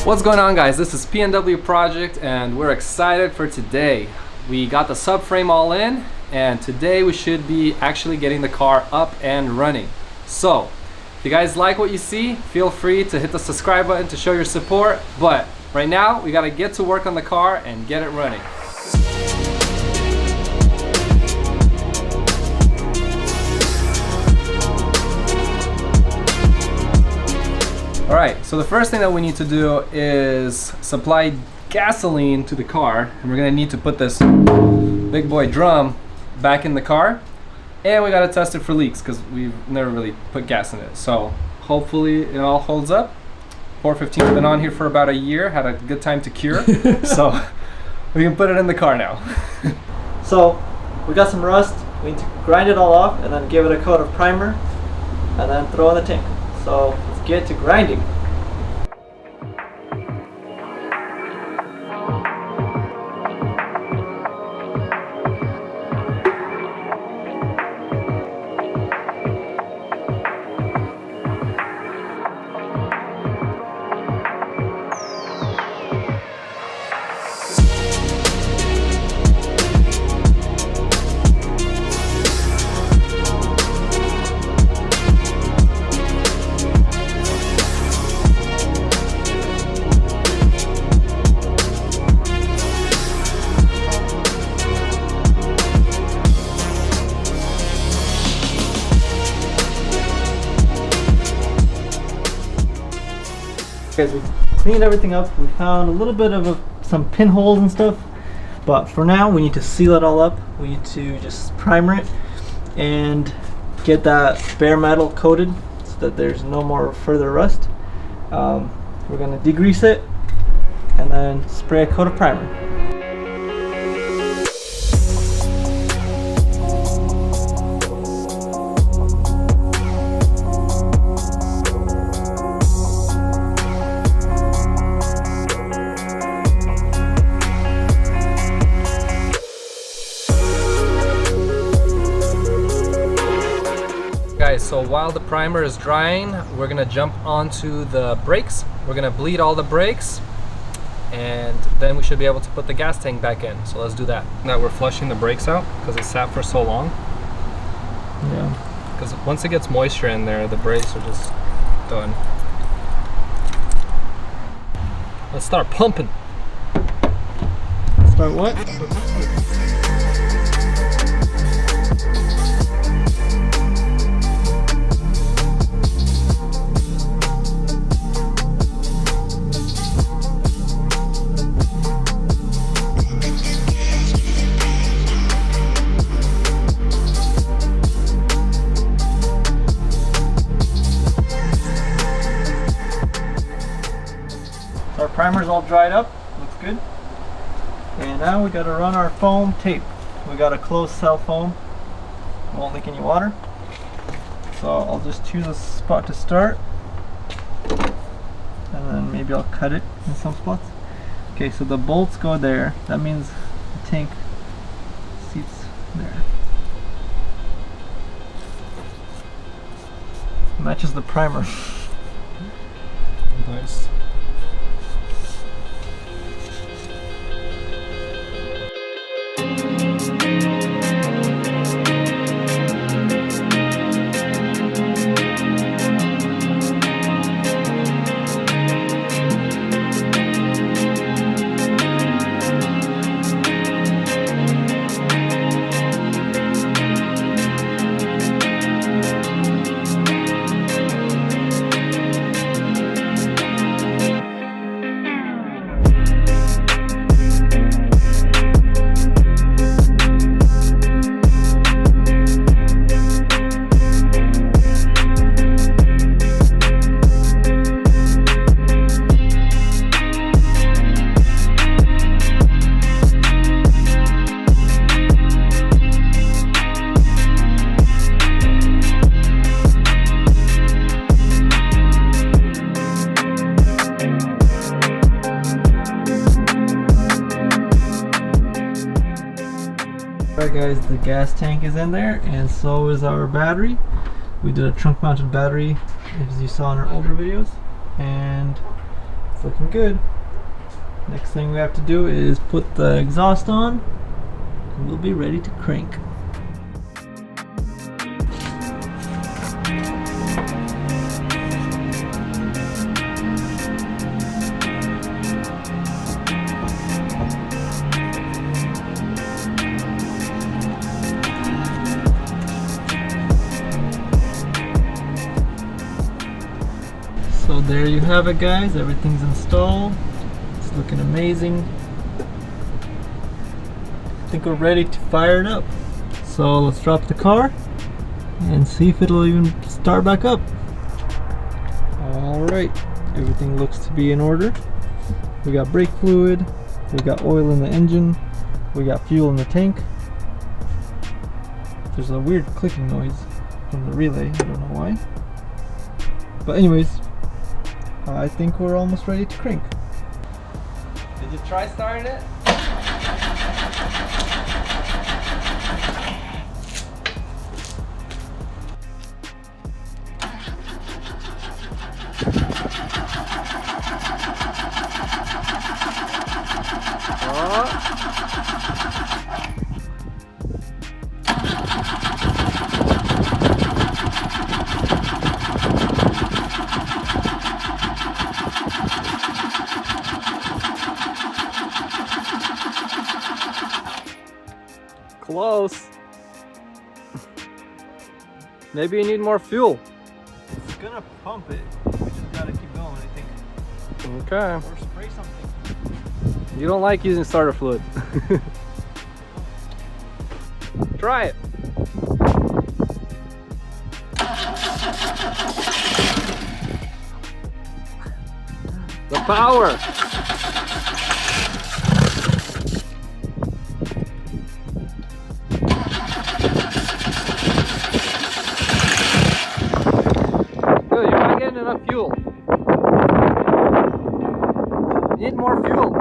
What's going on, guys? This is PNW Project and we're excited for today. We got the subframe all in and today we should be actually getting the car up and running. So if you guys like what you see, feel free to hit the subscribe button to show your support, but right now we got to get to work on the car and get it running. Alright, so the first thing that we need to do is supply gasoline to the car, and we're going to need to put this big boy drum back in the car, and we got to test it for leaks because we've never really put gas in it. So hopefully it all holds up. 415's been on here for about a year, had a good time to cure, so we can put it in the car now. So we got some rust, we need to grind it all off and then give it a coat of primer and then throw in the tank. So let's get to grinding. Guys, we cleaned everything up. We found a little bit of some pinholes and stuff, but for now we need to seal it all up. We need to just primer it and get that bare metal coated so that there's no more further rust. We're gonna degrease it and then spray a coat of primer. Guys, so while the primer is drying, we're gonna jump onto the brakes. We're gonna bleed all the brakes and then we should be able to put the gas tank back in. So let's do that. Now we're flushing the brakes out because it sat for so long. Yeah. Because once it gets moisture in there, the brakes are just done. Let's start pumping. Start what? Our primer's all dried up, looks good. And now we gotta run our foam tape. We got a closed cell foam, won't leak any water. So I'll just choose a spot to start. And then maybe I'll cut it in some spots. Okay, so the bolts go there. That means the tank seats there. Matches the primer. Nice. Alright guys, the gas tank is in there and so is our battery. We did a trunk mounted battery as you saw in our older videos, and it's looking good. Next thing we have to do is put the exhaust on, and we'll be ready to crank. So there you have it, guys. Everything's installed. It's looking amazing. I think we're ready to fire it up. So let's drop the car and see if it'll even start back up. Alright, everything looks to be in order. We got brake fluid, we got oil in the engine, we got fuel in the tank. There's a weird clicking noise from the relay, I don't know why. But anyways, I think we're almost ready to crank. Did you try starting it? Close. Maybe you need more fuel. It's gonna pump it. We just gotta keep going, I think. Okay. Or spray something. You don't like using starter fluid. Try it. The power. Good, you're not getting enough fuel. You need more fuel.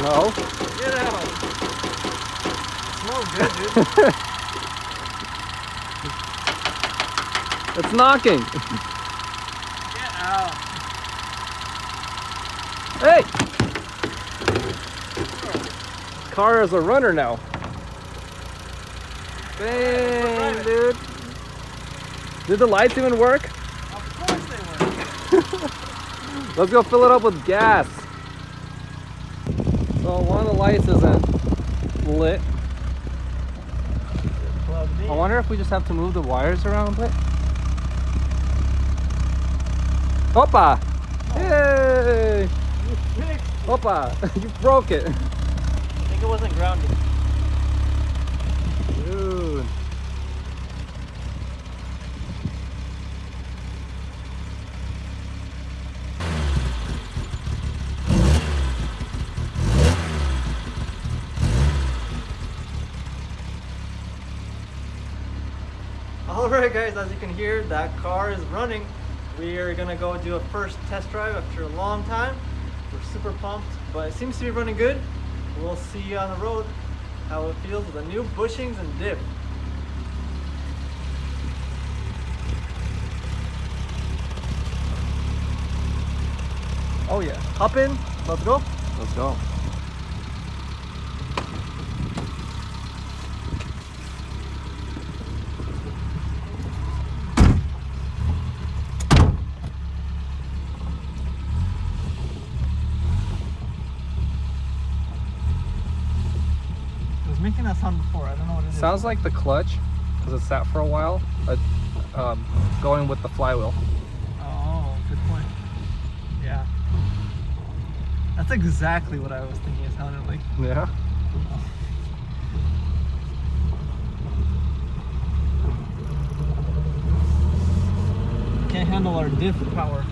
No. Get out. Smells good, dude. It's knocking. Get out. Hey! Car is a runner now. Dang, dude. Did the lights even work? Of course they work. Let's go fill it up with gas. So one of the lights isn't lit. I wonder if we just have to move the wires around a bit. Opa! Yay! Opa! You broke it. I think it wasn't grounded. Dude. Alright guys, as you can hear, that car is running. We are gonna go do a first test drive after a long time. We're super pumped, but it seems to be running good. We'll see on the road how it feels with the new bushings and diff. Oh yeah, hop in, let's go. Let's go. It was making that sound before, I don't know what it is. Sounds like the clutch, because it sat for a while, going with the flywheel. Oh, good point. Yeah. That's exactly what I was thinking it sounded like. Yeah. handle our diff power.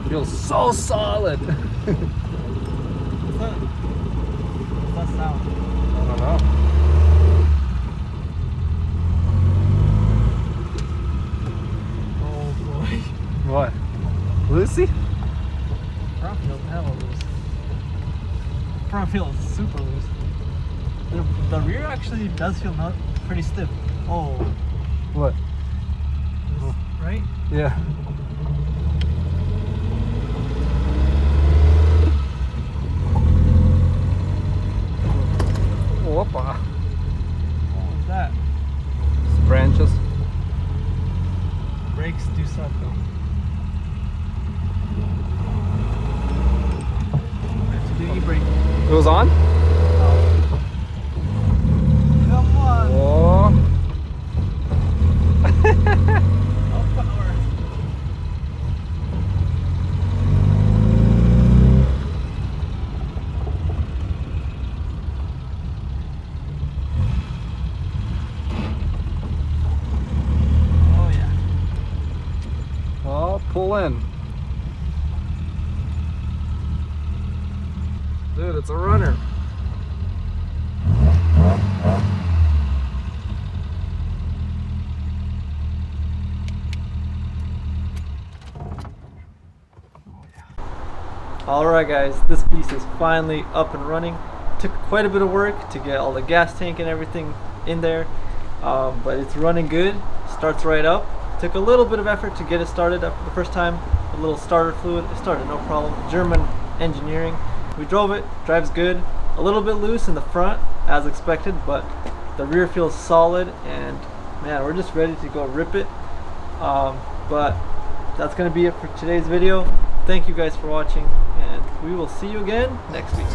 Feels so solid. What's that? What's that sound? I don't know. Oh boy. What? Lucy? Front feels hella loose. Front feels super loose. The rear actually does feel not pretty stiff. Oh. What? This, right? Yeah. Whoopa. What was that? Just branches. Brakes do suck though. I have to do e-brake. It was on? Oh. Come on. Oh. No power. Oh yeah. Oh, pull in. Dude, it's a runner. Alright guys, this piece is finally up and running. Took quite a bit of work to get all the gas tank and everything in there, but it's running good, starts right up. Took a little bit of effort to get it started up the first time, a little starter fluid, it started no problem. German engineering. We drove it, drives good, a little bit loose in the front as expected, but the rear feels solid, and man, we're just ready to go rip it. But that's going to be it for today's video. Thank you guys for watching, and we will see you again next week.